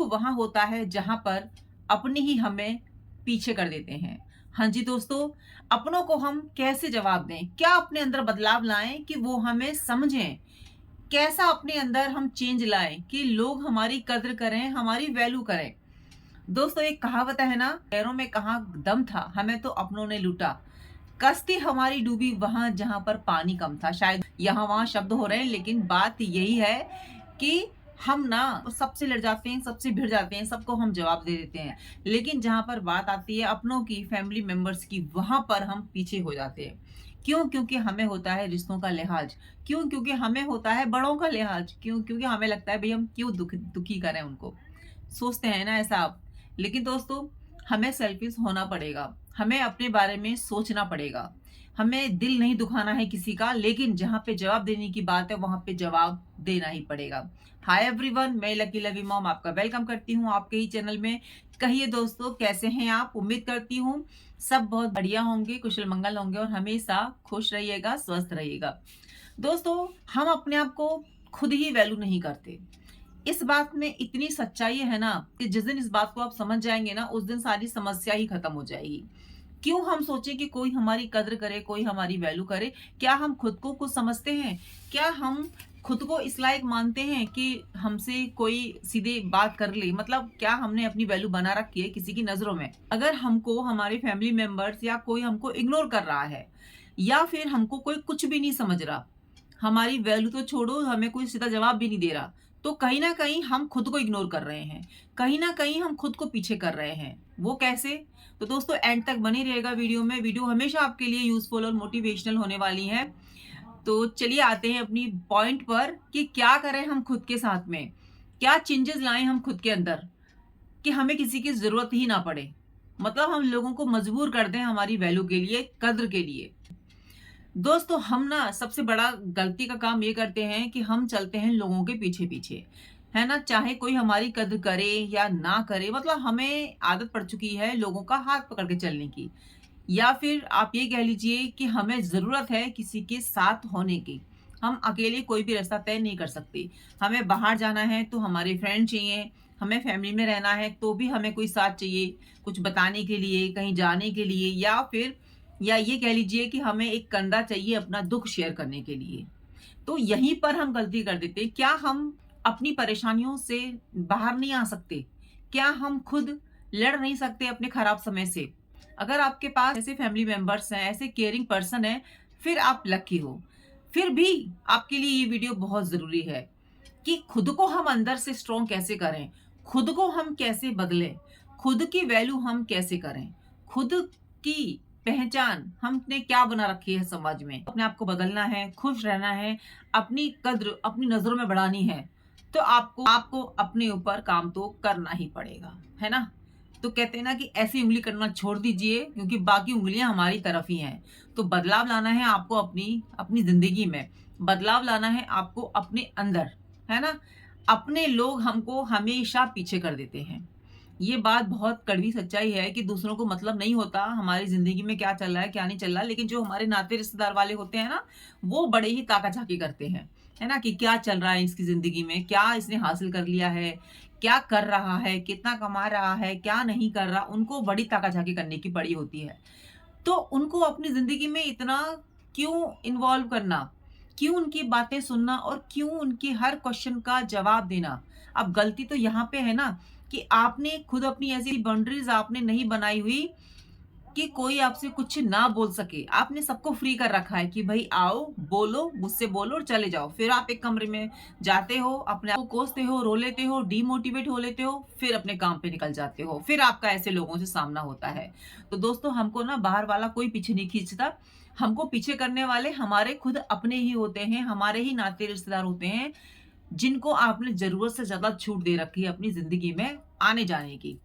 वहां होता है जहां पर अपने ही हमें पीछे कर देते हैं। हाँ जी दोस्तों, अपनों को हम कैसे जवाब दें, क्या अपने अंदर बदलाव लाएं कि वो हमें समझें, कैसा अपने अंदर हम चेंज लाएं कि लोग हमारी कद्र करें, हमारी वैल्यू करें। दोस्तों, एक कहावत है ना, पैरों में कहाँ दम था, हमें तो अपनों ने लूटा। कश्ती हमारी डूबी वहां जहां पर पानी कम था। शायद यहाँ वहां शब्द हो रहे हैं, लेकिन बात यही है कि हम ना सबसे लड़ जाते हैं, सबसे भिड़ जाते हैं, सबको हम जवाब दे देते हैं। लेकिन जहां पर बात आती है अपनों की, फैमिली मेंबर्स की, वहां पर हम पीछे हो जाते हैं। क्यों? क्योंकि हमें होता है रिश्तों का लिहाज। क्यों? क्योंकि हमें होता है बड़ों का लिहाज। क्यों? क्योंकि हमें लगता है भाई हम क्यों दुखी करें उनको। सोचते हैं ना ऐसा आप। लेकिन दोस्तों, हमें सेल्फिश होना पड़ेगा, हमें अपने बारे में सोचना पड़ेगा। हमें दिल नहीं दुखाना है किसी का, लेकिन जहां पे जवाब देने की बात है वहां पे जवाब देना ही पड़ेगा। हाय एवरीवन, मैं लकी लवी मॉम आपका वेलकम करती हूँ आपके ही चैनल में। कहिए दोस्तों, कैसे हैं आप? उम्मीद करती हूँ सब बहुत बढ़िया होंगे, कुशल मंगल होंगे और हमेशा खुश रहिएगा, स्वस्थ रहिएगा। दोस्तों, हम अपने आप को खुद ही वैल्यू नहीं करते। इस बात में इतनी सच्चाई है ना कि जिस दिन इस बात को आप समझ जाएंगे ना, उस दिन सारी समस्या ही खत्म हो जाएगी। क्यों हम सोचें कि कोई हमारी कद्र करे, कोई हमारी वैल्यू करे? क्या हम खुद को कुछ समझते हैं? क्या हम खुद को इस लायक मानते हैं कि हमसे कोई सीधे बात कर ले? मतलब क्या हमने अपनी वैल्यू बना रखी है किसी की नजरों में? अगर हमको हमारे फैमिली मेंबर्स या कोई हमको इग्नोर कर रहा है, या फिर हमको कोई कुछ भी नहीं समझ रहा, हमारी वैल्यू तो छोड़ो, हमें कोई सीधा जवाब भी नहीं दे रहा, तो कहीं ना कहीं हम खुद को इग्नोर कर रहे हैं, कहीं ना कहीं हम खुद को पीछे कर रहे हैं। वो कैसे? तो दोस्तों, एंड तक बने रहेगा वीडियो में। वीडियो हमेशा आपके लिए यूजफुल और मोटिवेशनल होने वाली है। तो चलिए आते हैं अपनी पॉइंट पर कि क्या करें हम खुद के साथ में, क्या चेंजेस लाएं हम खुद के अंदर कि हमें किसी की जरूरत ही ना पड़े। मतलब हम लोगों को मजबूर कर दें हमारी वैल्यू के लिए, कद्र के लिए। दोस्तों, हम ना सबसे बड़ा गलती का काम ये करते हैं कि हम चलते हैं लोगों के पीछे पीछे, है ना। चाहे कोई हमारी कद्र करे या ना करे, मतलब हमें आदत पड़ चुकी है लोगों का हाथ पकड़ के चलने की। या फिर आप ये कह लीजिए कि हमें जरूरत है किसी के साथ होने की। हम अकेले कोई भी रास्ता तय नहीं कर सकते। हमें बाहर जाना है तो हमारे फ्रेंड चाहिए, हमें फैमिली में रहना है तो भी हमें कोई साथ चाहिए, कुछ बताने के लिए, कहीं जाने के लिए, या ये कह लीजिए कि हमें एक कंधा चाहिए अपना दुख शेयर करने के लिए। तो यहीं पर हम गलती कर देते हैं। क्या हम अपनी परेशानियों से बाहर नहीं आ सकते? क्या हम खुद लड़ नहीं सकते अपने खराब समय से? अगर आपके पास ऐसे फैमिली मेंबर्स हैं, ऐसे केयरिंग पर्सन हैं, फिर आप लकी हो। फिर भी आपके लिए ये वीडियो बहुत जरूरी है कि खुद को हम अंदर से स्ट्रॉन्ग कैसे करें, खुद को हम कैसे बदलें, खुद की वैल्यू हम कैसे करें, खुद की पहचान हमने क्या बना रखी है समाज में। अपने आप को बदलना है, खुश रहना है, अपनी कद्र अपनी नजरों में बढ़ानी है, तो आपको आपको अपने ऊपर काम तो करना ही पड़ेगा, है ना। तो कहते हैं ना कि ऐसी उंगली करना छोड़ दीजिए, क्योंकि बाकी उंगलियां हमारी तरफ ही हैं। तो बदलाव लाना है आपको अपनी अपनी जिंदगी में, बदलाव लाना है आपको अपने अंदर, है ना। अपने लोग हमको हमेशा पीछे कर देते हैं। ये बात बहुत कड़वी सच्चाई है कि दूसरों को मतलब नहीं होता हमारी जिंदगी में क्या चल रहा है, क्या नहीं चल रहा, लेकिन जो हमारे नाते रिश्तेदार वाले होते हैं ना, वो बड़े ही ताका-झाकी करते हैं, है ना, कि क्या चल रहा है इसकी जिंदगी में, क्या इसने हासिल कर लिया है, क्या कर रहा है, कितना कमा रहा है, क्या नहीं कर रहा, उनको बड़ी ताका-झाकी करने की पड़ी होती है। तो उनको अपनी जिंदगी में इतना क्यों इन्वॉल्व करना? क्यों उनकी बातें सुनना और क्यों उनकी हर क्वेश्चन का जवाब देना? अब गलती तो यहाँ पे है ना कि आपने खुद अपनी ऐसी बाउंड्रीज आपने नहीं बनाई हुई कि कोई आपसे कुछ ना बोल सके। आपने सबको फ्री कर रखा है कि भाई आओ, बोलो, मुझसे बोलो और चले जाओ। फिर आप एक कमरे में जाते हो, अपने आप को कोसते हो, रो लेते हो, डीमोटिवेट हो लेते हो, फिर अपने काम पे निकल जाते हो। फिर आपका ऐसे लोगों से सामना होता है। तो दोस्तों, हमको ना बाहर वाला कोई पीछे नहीं खींचता। हमको पीछे करने वाले हमारे खुद अपने ही होते हैं, हमारे ही नाते रिश्तेदार होते हैं, जिनको आपने जरूरत से ज्यादा छूट दे रखी है अपनी जिंदगी में आने जाने की।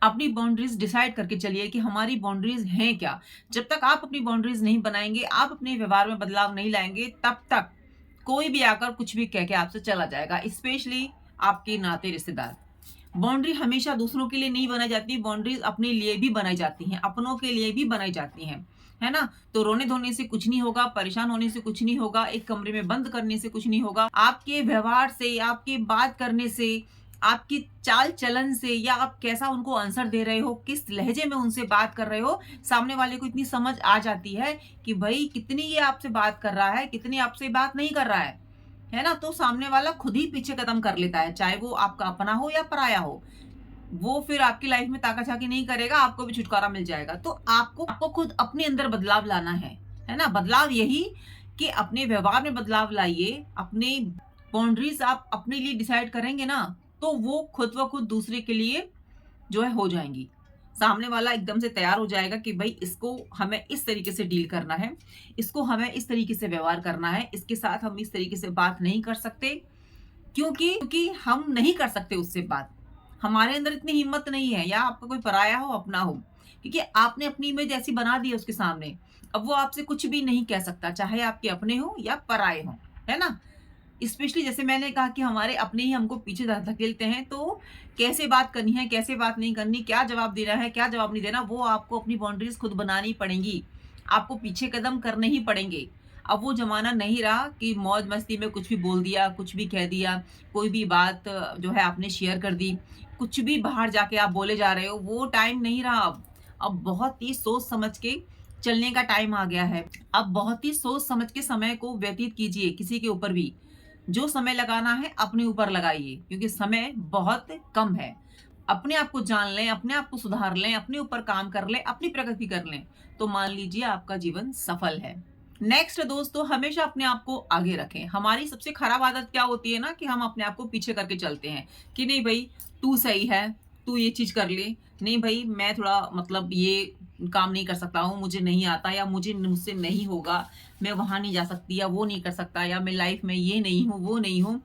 अपनी बाउंड्रीज डिसाइड करके चलिए कि हमारी बाउंड्रीज हैं क्या। जब तक आप अपनी बाउंड्रीज नहीं बनाएंगे, आप अपने व्यवहार में बदलाव नहीं लाएंगे, तब तक कोई भी आकर कुछ भी कह के आपसे चला जाएगा, स्पेशली आपके नाते रिश्तेदार। बाउंड्री हमेशा दूसरों के लिए नहीं बनाई जाती, बाउंड्रीज अपने लिए भी बनाई जाती हैं, अपनों के लिए भी बनाई जाती हैं, है ना। तो रोने धोने से कुछ नहीं होगा, परेशान होने से कुछ नहीं होगा, एक कमरे में बंद करने से कुछ नहीं होगा। आपके व्यवहार से, आपके बात करने से, आपकी चाल चलन से या आप कैसा उनको आंसर दे रहे हो, किस लहजे में उनसे बात कर रहे हो, सामने वाले को इतनी समझ आ जाती है कि भाई कितनी ये आपसे बात कर रहा है, कितनी आपसे बात नहीं कर रहा है ना? तो सामने वाला खुद ही पीछे कदम कर लेता है, चाहे वो आपका अपना हो या पराया हो। वो फिर आपकी लाइफ में ताका-झाकी नहीं करेगा, आपको भी छुटकारा मिल जाएगा। तो आपको खुद अपने अंदर बदलाव लाना है ना? बदलाव यही कि अपने व्यवहार में बदलाव लाइए, अपने बाउंड्रीज़ आप अपने लिए डिसाइड करेंगे ना, तो वो खुद ब खुद दूसरे के लिए जो है हो जाएँगी। सामने वाला एकदम से तैयार हो जाएगा कि भई इसको हमें इस तरीके से डील करना है, इसको हमें इस तरीके से व्यवहार करना है, इसके साथ हम इस तरीके से बात नहीं कर सकते। क्योंकि हम नहीं कर सकते उससे बात। हमारे अंदर इतनी हिम्मत नहीं है, या आपका कोई पराया हो, अपना हो। क्योंकि आपने अपनी इमेज ऐसी बना दी है उसके सामने, अब वो आपसे कुछ भी नहीं कह सकता, चाहे आपके अपने हों या पराये हों, है ना? स्पेशली जैसे मैंने कहा कि हमारे अपने ही हमको पीछे धकेलते हैं, तो कैसे बात करनी है, कैसे बात नहीं करनी, क्या जवाब देना है, क्या जवाब नहीं देना, वो आपको अपनी बाउंड्रीज़ खुद बनानी पड़ेंगी। आपको पीछे कदम करने ही पड़ेंगे। अब वो ज़माना नहीं रहा कि मौज-मस्ती में कुछ भी बोल दिया, कुछ भी कह दिया, कोई भी बात जो है आपने शेयर कर दी, कुछ भी बाहर जाके आप बोले जा रहे हो, वो टाइम नहीं रहा अब। अब बहुत ही सोच समझ के चलने का टाइम आ गया है। अब बहुत ही सोच समझ के समय को व्यतीत कीजिए, किसी के ऊपर भी। जो समय लगाना है अपने ऊपर लगाइए, क्योंकि समय बहुत कम है। अपने आप को जान लें, अपने आप को सुधार लें, अपने ऊपर काम कर लें, अपनी प्रगति कर लें, तो मान लीजिए आपका जीवन सफल है। नेक्स्ट दोस्तों, हमेशा अपने आप को आगे रखें। हमारी सबसे खराब आदत क्या होती है ना, कि हम अपने आप को पीछे करके चलते हैं कि नहीं भई तू सही है, तू ये चीज़ कर ले। नहीं भई मैं थोड़ा मतलब ये काम नहीं कर सकता हूँ, मुझे नहीं आता, या मुझसे नहीं होगा, मैं वहाँ नहीं जा सकती, या वो नहीं कर सकता, या मैं लाइफ में ये नहीं हूँ, वो नहीं हूँ।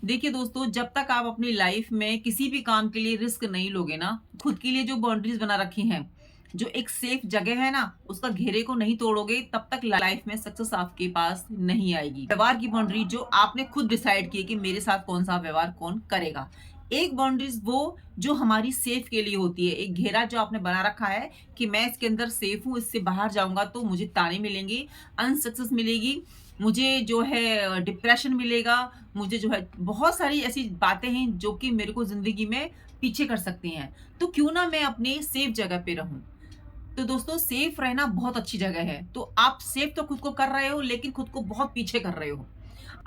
देखिए दोस्तों, जब तक आप अपनी लाइफ में किसी भी काम के लिए रिस्क नहीं लोगे ना, खुद के लिए जो बाउंड्रीज़ बना रखी हैं, जो एक सेफ जगह है ना, उसका घेरे को नहीं तोड़ोगे, तब तक लाइफ में सक्सेस आपके पास नहीं आएगी। व्यवहार की बाउंड्री जो आपने खुद डिसाइड की है कि मेरे साथ कौन-सा व्यवहार कौन करेगा। एक बाउंड्रीज़ वो जो हमारी सेफ के लिए होती है, एक घेरा जो आपने बना रखा है कि मैं इसके अंदर सेफ हूँ, इससे बाहर जाऊँगा तो मुझे ताने मिलेंगे, अनसक्सेस मिलेगी, मुझे जो है डिप्रेशन मिलेगा, मुझे जो है बहुत सारी ऐसी बातें हैं जो कि मेरे को ज़िंदगी में पीछे कर सकती हैं। तो क्यों ना मैं अपनी सेफ जगह पे रहूँ। तो दोस्तों, सेफ रहना बहुत अच्छी जगह है। तो आप सेफ तो खुद को कर रहे हो, लेकिन खुद को बहुत पीछे कर रहे हो।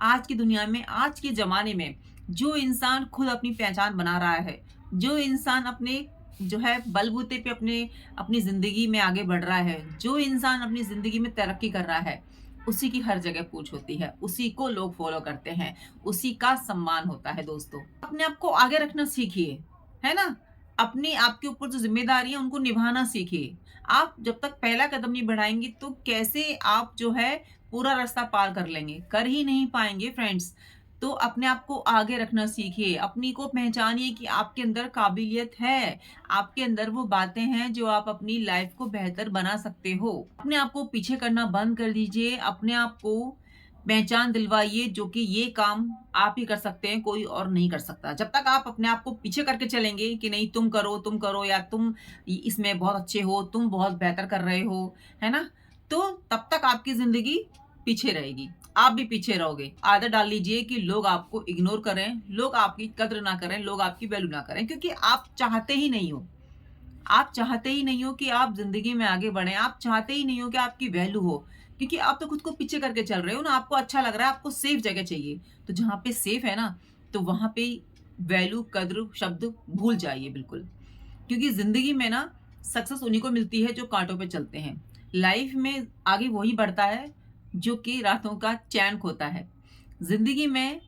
आज की दुनिया में, आज के ज़माने में जो इंसान खुद अपनी पहचान बना रहा है, जो इंसान अपने जो है बलबूते पे अपनी ज़िंदगी में आगे बढ़ रहा है, जो इंसान अपनी ज़िंदगी में तरक्की कर रहा है, उसी की हर जगह पूछ होती है, उसी को लोग फ़ॉलो करते हैं, उसी का सम्मान होता है दोस्तों। अपने आप को आगे रखना सीखिए, है ना? अपनी आपके ऊपर जो ज़िम्मेदारी है उनको निभाना सीखिए। आप जब तक पहला कदम नहीं बढ़ाएँगे तो कैसे आप जो है पूरा रास्ता पार कर लेंगे? कर ही नहीं पाएँगे फ्रेंड्स। तो अपने आप को आगे रखना सीखिए, अपनी को पहचानिए कि आपके अंदर काबिलियत है, आपके अंदर वो बातें हैं जो आप अपनी लाइफ़ को बेहतर बना सकते हो। अपने आप को पीछे करना बंद कर दीजिए, अपने आप को पहचान दिलवाइए जो कि ये काम आप ही कर सकते हैं, कोई और नहीं कर सकता। जब तक आप अपने आप को पीछे करके चलेंगे कि नहीं तुम करो, या तुम इसमें बहुत अच्छे हो, तुम बहुत बेहतर कर रहे हो, है ना? तो तब तक आपकी ज़िंदगी पीछे रहेगी, आप भी पीछे रहोगे। आदत डाल लीजिए कि लोग आपको इग्नोर करें, लोग आपकी कद्र ना करें, लोग आपकी वैल्यू ना करें, क्योंकि आप चाहते ही नहीं हो। आप चाहते ही नहीं हो कि आप ज़िंदगी में आगे बढ़ें, आप चाहते ही नहीं हो कि आपकी वैल्यू हो, क्योंकि आप तो खुद को पीछे करके चल रहे हो ना, आपको अच्छा लग रहा है, आपको सेफ जगह चाहिए। तो जहाँ पे सेफ है ना, तो वहाँ पे वैल्यू, कद्र शब्द भूल जाइए बिल्कुल। क्योंकि ज़िंदगी में ना सक्सेस उन्हीं को मिलती है जो काँटों पे चलते हैं। लाइफ में आगे वही बढ़ता है जो कि रातों का चैन खोता है। ज़िंदगी में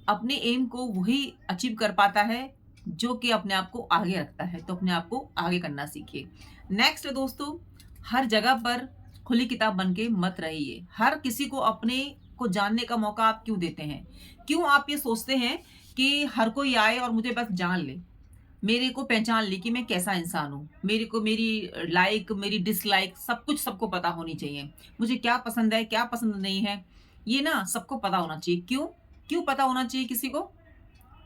अपने एम को वही अचीव कर पाता है जो कि अपने आप को आगे रखता है। तो अपने आप को आगे करना सीखिए। नेक्स्ट दोस्तों, हर जगह पर खुली किताब बन के मत रहिए। हर किसी को अपने को जानने का मौका आप क्यों देते हैं? क्यों आप ये सोचते हैं कि हर कोई आए और मुझे बस जान ले, मेरे को पहचान ले कि मैं कैसा इंसान हूँ। मेरे को मेरी लाइक, मेरी डिसलाइक सब कुछ सबको पता होनी चाहिए। मुझे क्या पसंद है, क्या पसंद नहीं है, ये ना सबको पता होना चाहिए। क्यों? क्यों पता होना चाहिए किसी को?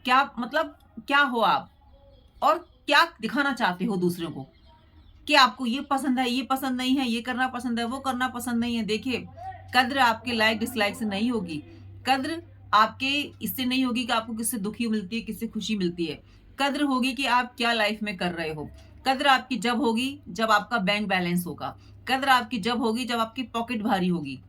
क्या मतलब क्या हो आप? और क्या दिखाना चाहते हो दूसरों को? कि आपको ये पसंद है, ये पसंद नहीं है, ये करना पसंद है, वो करना पसंद नहीं है। देखिए, कद्र आपके लाइक डिसलाइक से नहीं होगी। कद्र आपके इससे नहीं होगी कि आपको किससे दुखी मिलती है, किससे खुशी मिलती है। कद्र होगी कि आप क्या लाइफ में कर रहे हो। कद्र आपकी जब होगी जब आपका बैंक बैलेंस होगा। कद्र आपकी जब होगी जब आपकी पॉकेट भारी होगी।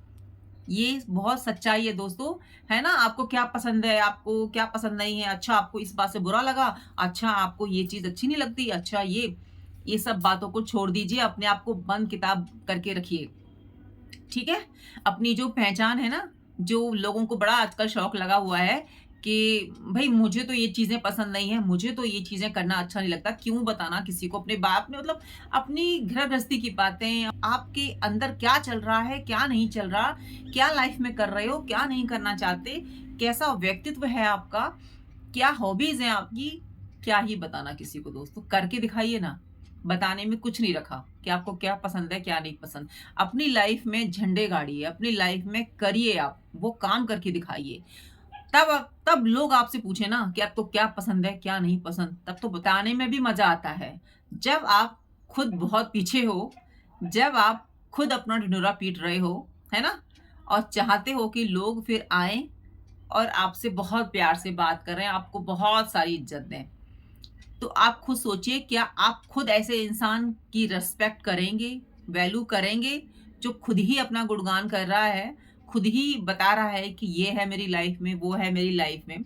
ये बहुत सच्चाई है दोस्तों, है ना? आपको क्या पसंद है, आपको क्या पसंद नहीं है, अच्छा आपको इस बात से बुरा लगा, अच्छा आपको ये चीज़ अच्छी नहीं लगती, अच्छा ये सब बातों को छोड़ दीजिए, अपने आप को बंद किताब करके रखिए। ठीक है? अपनी जो पहचान है ना, जो लोगों को बड़ा आजकल शौक लगा हुआ है कि भई मुझे तो ये चीज़ें पसंद नहीं है, मुझे तो ये चीज़ें करना अच्छा नहीं लगता, क्यों बताना किसी को अपने बाप ने मतलब अपनी गृहस्थी की बातें, आपके अंदर क्या चल रहा है, क्या नहीं चल रहा, क्या लाइफ में कर रहे हो, क्या नहीं करना चाहते, कैसा व्यक्तित्व है आपका, क्या हॉबीज़ हैं आपकी, क्या ही बताना किसी को दोस्तों, करके दिखाइए ना। बताने में कुछ नहीं रखा कि आपको क्या पसंद है, क्या नहीं पसंद। अपनी लाइफ में झंडे गाड़िए, अपनी लाइफ में करिए आप, वो काम करके दिखाइए। तब लोग आपसे पूछे ना कि आपको क्या पसंद है, क्या नहीं पसंद, तब तो बताने में भी मज़ा आता है। जब आप खुद बहुत पीछे हो, जब आप खुद अपना ढिंढोरा पीट रहे हो, है ना? और चाहते हो कि लोग फिर आएँ और आपसे बहुत प्यार से बात करें, आपको बहुत सारी इज़्ज़त दें। तो आप खुद सोचिए, क्या आप खुद ऐसे इंसान की रिस्पेक्ट करेंगे, वैल्यू करेंगे, जो खुद ही अपना गुणगान कर रहा है, खुद ही बता रहा है कि ये है मेरी लाइफ में, वो है मेरी लाइफ में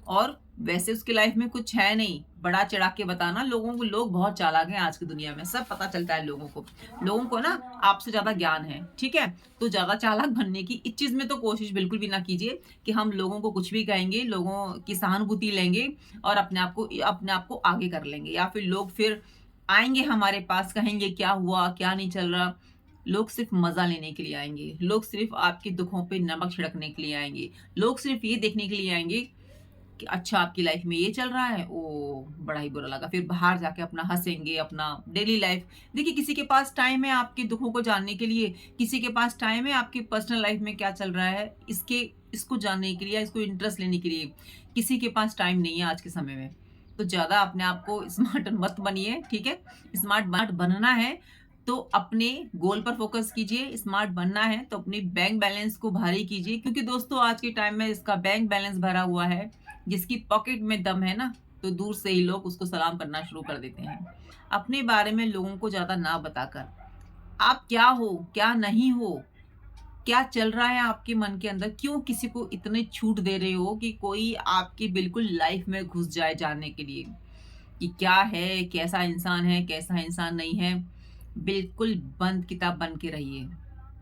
और वैसे उसकी लाइफ में कुछ है नहीं, बढ़ा-चढ़ा के बताना लोगों को लोग बहुत चालाक हैं आज की दुनिया में, सब पता चलता है लोगों को। लोगों को ना आपसे ज़्यादा ज्ञान है, ठीक है? तो ज़्यादा चालाक बनने की इस चीज़ में तो कोशिश बिल्कुल भी ना कीजिए कि हम लोगों को कुछ भी कहेंगे, लोगों की सहानुभूति लेंगे और अपने आप को आगे कर लेंगे या फिर लोग फिर आएँगे हमारे पास, कहेंगे क्या हुआ, क्या नहीं चल रहा? लोग सिर्फ़ मज़ा लेने के लिए आएँगे, लोग सिर्फ़ आपके दुखों पे नमक छिड़कने के लिए आएँगे, लोग सिर्फ़ ये देखने के लिए आएँगे कि अच्छा आपकी लाइफ में ये चल रहा है, ओह! बड़ा ही बुरा लगा। फिर बाहर जाके अपना हँसेंगे, अपना डेली लाइफ देखिए किसी के पास टाइम है आपके दुखों को जानने के लिए, किसी के पास टाइम है आपकी पर्सनल लाइफ में क्या चल रहा है, इसको जानने के लिए या इसको इंटरेस्ट लेने के लिए। किसी के पास टाइम नहीं है आज के समय में। तो ज़्यादा अपने आप को स्मार्ट मत बनिए, ठीक है? स्मार्ट बनना है तो अपने गोल पर फ़ोकस कीजिए, स्मार्ट बनना है तो अपनी बैंक बैलेंस को भारी कीजिए क्योंकि दोस्तों आज के टाइम में इसका बैंक बैलेंस भरा हुआ है, जिसकी पॉकेट में दम है ना, तो दूर से ही लोग उसको सलाम करना शुरू कर देते हैं। अपने बारे में लोगों को ज़्यादा ना बताकर, आप क्या हो, क्या नहीं हो, क्या चल रहा है आपके मन के अंदर, क्यों किसी को इतनी छूट दे रहे हो कि कोई आपकी बिल्कुल लाइफ में घुस जाए जानने के लिए, कि क्या है, कैसा इंसान है, कैसा इंसान नहीं है। बिल्कुल बंद किताब बन के रहिए,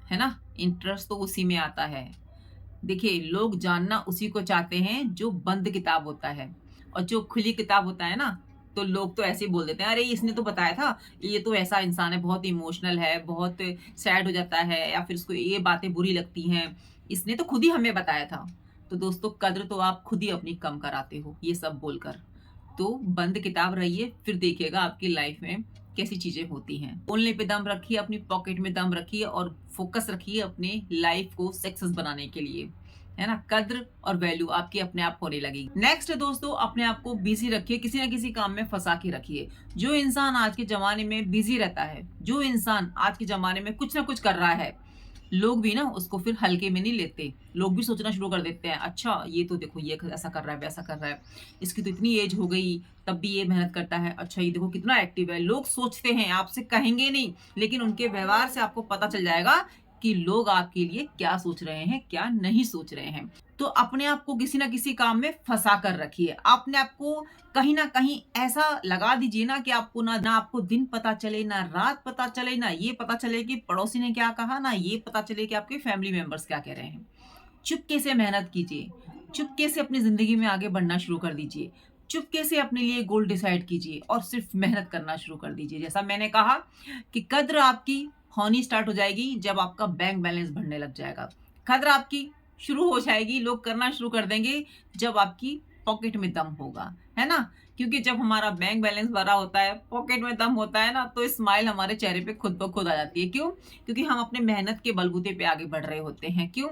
है ना? इंटरेस्ट तो उसी में आता है। देखिए, लोग जानना उसी को चाहते हैं जो बंद किताब होता है और जो खुली किताब होता है ना, तो लोग तो ऐसे ही बोल देते हैं, "अरे! इसने तो बताया था, ये तो ऐसा इंसान है, बहुत इमोशनल है, बहुत सैड हो जाता है या फिर उसको ये बातें बुरी लगती हैं, इसने तो खुद ही हमें बताया था।" तो दोस्तों, कद्र तो आप खुद ही अपनी कम कराते हो, ये सब बोलकर। तो बंद किताब रहिए, फिर देखिएगा आपकी लाइफ में कैसी चीज़ें होती हैं। बोलने पे दम रखिए, अपनी पॉकेट में दम रखिए और फ़ोकस रखिए अपनी लाइफ को सक्सेस बनाने के लिए। है ना? कद्र और वैल्यू आपकी अपने आप होने लगेगी। नेक्स्ट दोस्तों, अपने आप को बिज़ी रखिए, किसी न किसी काम में फँसा के रखिए। जो इंसान आज के ज़माने में बिज़ी रहता है, जो इंसान आज के ज़माने में कुछ न कुछ कर रहा है, लोग भी ना उसको फिर हल्के में नहीं लेते। लोग भी सोचना शुरू कर देते हैं, अच्छा ये तो देखो ये ऐसा कर रहा है, वैसा कर रहा है। इसकी तो इतनी एज हो गई, तब भी ये मेहनत करता है। अच्छा ये देखो कितना एक्टिव है। लोग सोचते हैं, आपसे कहेंगे नहीं, लेकिन उनके व्यवहार से आपको पता चल जाएगा कि लोग आपके लिए क्या सोच रहे हैं, क्या नहीं सोच रहे हैं। तो अपने आप को किसी न किसी काम में फँसा कर रखिए। अपने आप को कहीं न कहीं ऐसा लगा दीजिए ना कि आपको ना आपको दिन पता चले, ना रात पता चले, ना ये पता चले कि पड़ोसी ने क्या कहा, ना ये पता चले कि आपके फैमिली मेंबर्स क्या कह रहे हैं। चुपके से मेहनत कीजिए, चुपके से अपनी ज़िंदगी में आगे बढ़ना शुरू कर दीजिए। चुपके से अपने लिए गोल डिसाइड कीजिए और सिर्फ़ मेहनत करना शुरू कर दीजिए। जैसा मैंने कहा कि कद्र आपकी होनी स्टार्ट हो जाएगी जब आपका बैंक बैलेंस बढ़ने लग जाएगा। कद्र आपकी शुरू हो जाएगी, लोग करना शुरू कर देंगे जब आपकी पॉकेट में दम होगा, है ना? क्योंकि जब हमारा बैंक बैलेंस भरा होता है, पॉकेट में दम होता है ना, तो स्माइल हमारे चेहरे पे खुद ब खुद आ जाती है। क्यों? क्योंकि हम अपने मेहनत के बलबूते पे आगे बढ़ रहे होते हैं। क्यों?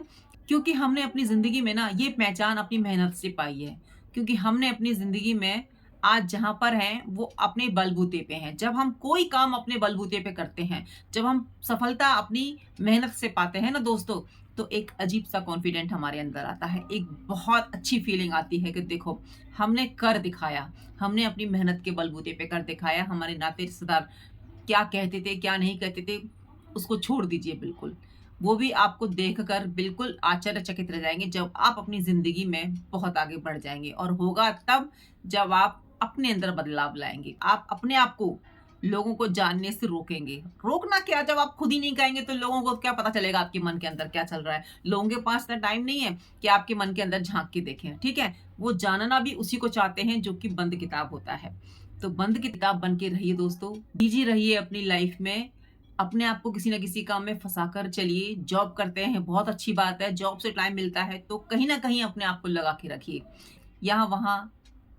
क्योंकि हमने अपनी ज़िंदगी में ना ये पहचान अपनी मेहनत से पाई है। क्योंकि हमने अपनी ज़िंदगी में आज जहाँ पर हैं, वो अपने बलबूते पे हैं। जब हम कोई काम अपने बलबूते पे करते हैं, जब हम सफलता अपनी मेहनत से पाते हैं ना दोस्तों, तो एक अजीब सा कॉन्फिडेंट हमारे अंदर आता है, एक बहुत अच्छी फीलिंग आती है कि देखो हमने कर दिखाया, हमने अपनी मेहनत के बलबूते पे कर दिखाया। हमारे नाते रिश्तेदार क्या कहते थे, क्या नहीं कहते थे, उसको छोड़ दीजिए बिल्कुल। वो भी आपको देखकर बिल्कुल आश्चर्यचकित रह जाएँगे जब आप अपनी ज़िंदगी में बहुत आगे बढ़ जाएँगे, और होगा तब जब आप अपने अंदर बदलाव लाएँगे। आप अपने आप को लोगों को जानने से रोकेंगे। रोकना क्या, जब आप खुद ही नहीं कहेंगे तो लोगों को क्या पता चलेगा आपके मन के अंदर क्या चल रहा है। लोगों के पास इतना टाइम नहीं है कि आपके मन के अंदर झाँक के देखें, ठीक है? वो जानना भी उसी को चाहते हैं जो कि बंद किताब होता है। तो बंद की किताब बन के रहिए दोस्तों, बिज़ी रहिए अपनी लाइफ़ में, अपने आप को किसी न किसी काम में फँसाकर चलिए। जॉब करते हैं, बहुत अच्छी बात है, जॉब से टाइम मिलता है तो कहीं न कहीं अपने आप को लगा के रखिए। यहाँ-वहाँ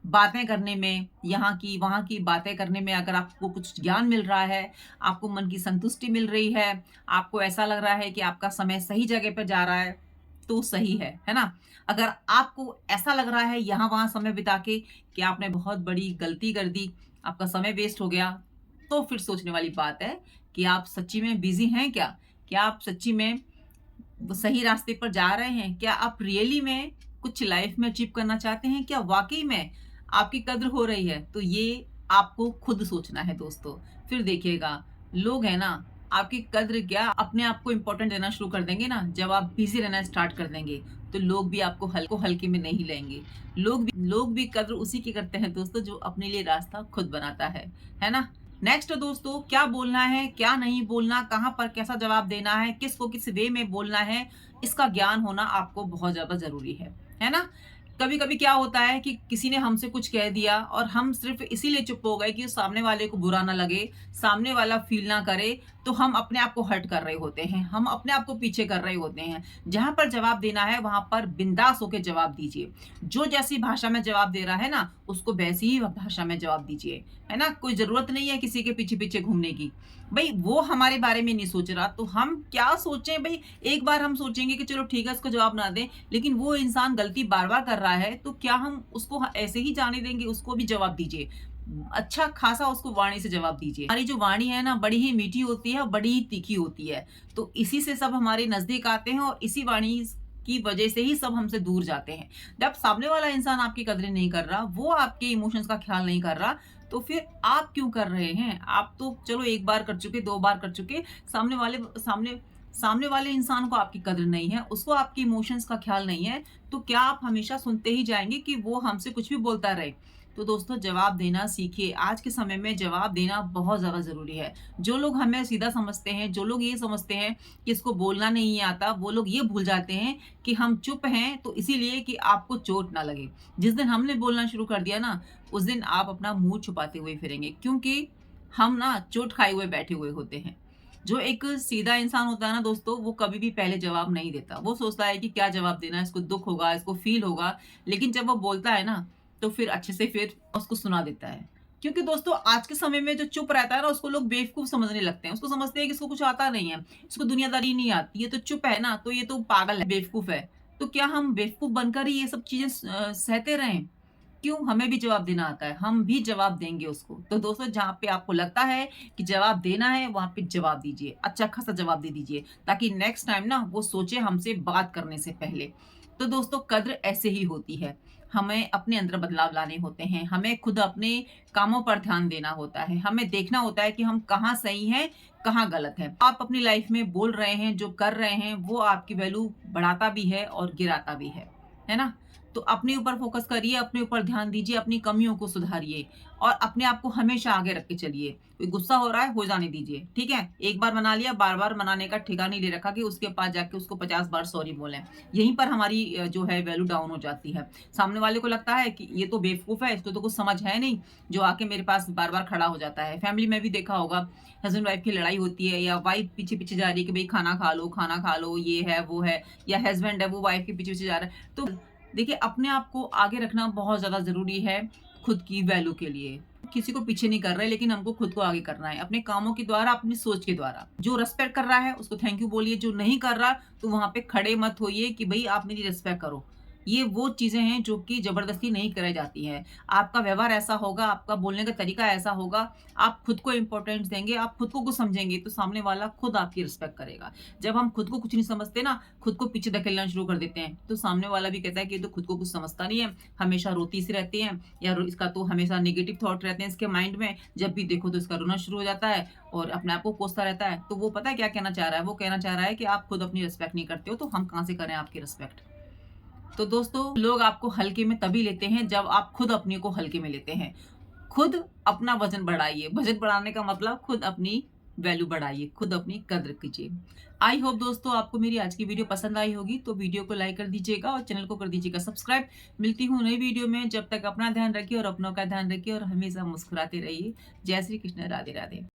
बातें करने में, यहाँ की वहाँ की बातें करने में अगर आपको कुछ ज्ञान मिल रहा है, आपको मन की संतुष्टि मिल रही है, आपको ऐसा लग रहा है कि आपका समय सही जगह पे जा रहा है, तो सही है ना? अगर आपको ऐसा लग रहा है यहाँ-वहाँ समय बिता के कि आपने बहुत बड़ी गलती कर दी, आपका समय वेस्ट हो गया, तो फिर सोचने वाली बात है कि आप सच्ची में बिज़ी हैं क्या? क्या आप सच्ची में वो सही रास्ते पर जा रहे हैं? क्या आप रियली में कुछ लाइफ़ में अचीव करना चाहते हैं? क्या वाक़ई में आपकी कद्र हो रही है? तो ये आपको खुद सोचना है दोस्तों। फिर देखिएगा, लोग हैं ना, आपकी कद्र क्या अपने आप को इम्पोर्टेंट देना शुरू कर देंगे ना, जब आप बिज़ी रहना स्टार्ट कर देंगे, तो लोग भी आपको हल्के में नहीं लेंगे। लोग भी कद्र उसी की करते हैं दोस्तों जो अपने लिए रास्ता खुद बनाता है ना? नेक्स्ट दोस्तों, क्या बोलना है, क्या नहीं बोलना, कहाँ पर कैसा जवाब देना है, किसको किस वे में बोलना है, इसका ज्ञान होना आपको बहुत ज़्यादा ज़रूरी है ना? कभी-कभी क्या होता है कि किसी ने हमसे कुछ कह दिया और हम सिर्फ़ इसीलिए चुप हो गए कि सामने वाले को बुरा ना लगे, सामने वाला फ़ील ना करे, तो हम अपने आप को हर्ट कर रहे होते हैं, हम अपने आप को पीछे कर रहे होते हैं। जहाँ पर जवाब देना है, वहाँ पर बिंदास होके जवाब दीजिए। जो जैसी भाषा में जवाब दे रहा है ना, उसको वैसी ही भाषा में जवाब दीजिए, है ना? कोई ज़रूरत नहीं है किसी के पीछे-पीछे घूमने की। भई वो हमारे बारे में नहीं सोच रहा, तो हम क्या सोचें भई? एक बार हम सोचेंगे कि चलो ठीक है, इसको जवाब ना दें, लेकिन वो इंसान गलती बार-बार कर रहा है, तो क्या हम उसको ऐसे ही जाने देंगे? उसको भी जवाब दीजिए। अच्छा खासा उसको वाणी से जवाब दीजिए। हमारी जो वाणी है ना, बड़ी ही मीठी होती है और बड़ी ही तीखी होती है। तो इसी से सब हमारे नज़दीक आते हैं और इसी वाणी की वजह से ही सब हमसे दूर जाते हैं। जब सामने वाला इंसान आपकी कदरें नहीं कर रहा, वो आपके इमोशंस का ख्याल नहीं कर रहा, तो फिर आप क्यों कर रहे हैं? आप तो चलो 1 बार कर चुके, 2 बार कर चुके, सामने वाले इंसान को आपकी कदर नहीं है, उसको आपके इमोशंस का ख्याल नहीं है, तो क्या आप हमेशा सुनते ही जाएँगे कि वो हमसे कुछ भी बोलता रहे? तो दोस्तों, जवाब देना सीखिए। आज के समय में जवाब देना बहुत ज़्यादा ज़रूरी है। जो लोग हमें सीधा समझते हैं, जो लोग ये समझते हैं कि इसको बोलना नहीं आता, वो लोग ये भूल जाते हैं कि हम चुप हैं तो इसीलिए कि आपको चोट ना लगे। जिस दिन हमने बोलना शुरू कर दिया ना, उस दिन आप अपना मुँह छुपाते हुए फिरेंगे, क्योंकि हम ना चोट खाए हुए बैठे हुए होते हैं। जो एक सीधा इंसान होता है ना दोस्तों, वो कभी भी पहले जवाब नहीं देता। वो सोचता है कि क्या जवाब देना है, इसको दुःख होगा, इसको फ़ील होगा, लेकिन जब वो बोलता है ना, तो फिर अच्छे से फिर उसको सुना देता है। क्योंकि दोस्तों, आज के समय में जो चुप रहता है ना, उसको लोग बेवकूफ़ समझने लगते हैं। उसको समझते हैं कि इसको कुछ आता नहीं है, इसको दुनियादारी नहीं आती, ये तो चुप है ना, तो ये तो पागल है, बेवकूफ़ है। तो क्या हम बेवकूफ़ बनकर ही ये सब चीज़ें सहते रहें? क्यों? हमें भी जवाब देना आता है, हम भी जवाब देंगे उसको। तो दोस्तों, जहाँ पे आपको लगता है कि जवाब देना है, वहाँ पे जवाब दीजिए, अच्छा खासा जवाब दे दीजिए, ताकि नेक्स्ट टाइम ना वो सोचे हमसे बात करने से पहले। तो दोस्तों, कद्र ऐसे ही होती है। हमें अपने अंदर बदलाव लाने होते हैं, हमें खुद अपने कामों पर ध्यान देना होता है, हमें देखना होता है कि हम कहाँ सही हैं, कहाँ गलत हैं। आप अपनी लाइफ में बोल रहे हैं, जो कर रहे हैं, वो आपकी वैल्यू बढ़ाता भी है और गिराता भी है ना? तो अपने ऊपर फ़ोकस करिए, अपने ऊपर ध्यान दीजिए, अपनी कमियों को सुधारिए और अपने आप को हमेशा आगे रख के चलिए। कोई गुस्सा हो रहा है, हो जाने दीजिए, ठीक है? एक बार मना लिया, बार-बार मनाने का ठेका नहीं ले रखा कि उसके पास जाके उसको 50 बार सॉरी बोलें। यहीं पर हमारी जो है वैल्यू डाउन हो जाती है। सामने वाले को लगता है कि ये तो बेवकूफ़ है, इसको तो कुछ समझ है नहीं, जो आके मेरे पास बार-बार खड़ा हो जाता है। फैमिली में भी देखा होगा, हस्बैंड-वाइफ की लड़ाई होती है या वाइफ पीछे-पीछे जा रही है कि भई खाना खा लो, ये है, वो है, या हस्बैंड है, वो वाइफ के पीछे-पीछे जा रहा है। तो देखिए, अपने आप को आगे रखना बहुत ज़्यादा ज़रूरी है खुद की वैल्यू के लिए। किसी को पीछे नहीं कर रहे, लेकिन हमको खुद को आगे करना है, अपने कामों के द्वारा, अपनी सोच के द्वारा। जो रिस्पेक्ट कर रहा है, उसको थैंक यू बोलिए, जो नहीं कर रहा, तो वहाँ पे खड़े मत होइए कि भई आप मेरी रिस्पेक्ट करो। ये वो चीज़ें हैं जो कि ज़बरदस्ती नहीं कराई जाती हैं। आपका व्यवहार ऐसा होगा, आपका बोलने का तरीका ऐसा होगा, आप खुद को इम्पोर्टेंस देंगे, आप खुद को कुछ समझेंगे, तो सामने वाला खुद आपकी रिस्पेक्ट करेगा। जब हम खुद को कुछ नहीं समझते ना, खुद को पीछे धकेलना शुरू कर देते हैं, तो सामने वाला भी कहता है कि ये तो खुद को कुछ समझता नहीं है, हमेशा रोती सी रहती है या इसका तो हमेशा नेगेटिव थॉट रहते हैं इसके माइंड में, जब भी देखो तो इसका रोना शुरू हो जाता है और अपने आप को कोसता रहता है। तो वो पता है क्या कहना चाह रहा है? वो कहना चाह रहा है कि आप खुद अपनी रिस्पेक्ट नहीं करते हो, तो हम कहाँ से करें आपकी रिस्पेक्ट? तो दोस्तों, लोग आपको हल्के में तभी लेते हैं जब आप खुद अपने को हल्के में लेते हैं। खुद अपना वज़न बढ़ाइए। वज़न बढ़ाने का मतलब खुद अपनी वैल्यू बढ़ाइए, खुद अपनी कद्र कीजिए। आई होप दोस्तों आपको मेरी आज की वीडियो पसंद आई होगी, तो वीडियो को लाइक कर दीजिएगा और चैनल को कर दीजिएगा सब्सक्राइब। मिलती हूँ नई वीडियो में, जब तक अपना ध्यान रखिए और अपनों का ध्यान रखिए और हमेशा मुस्कुराते रहिए। जय श्री कृष्ण, राधे राधे।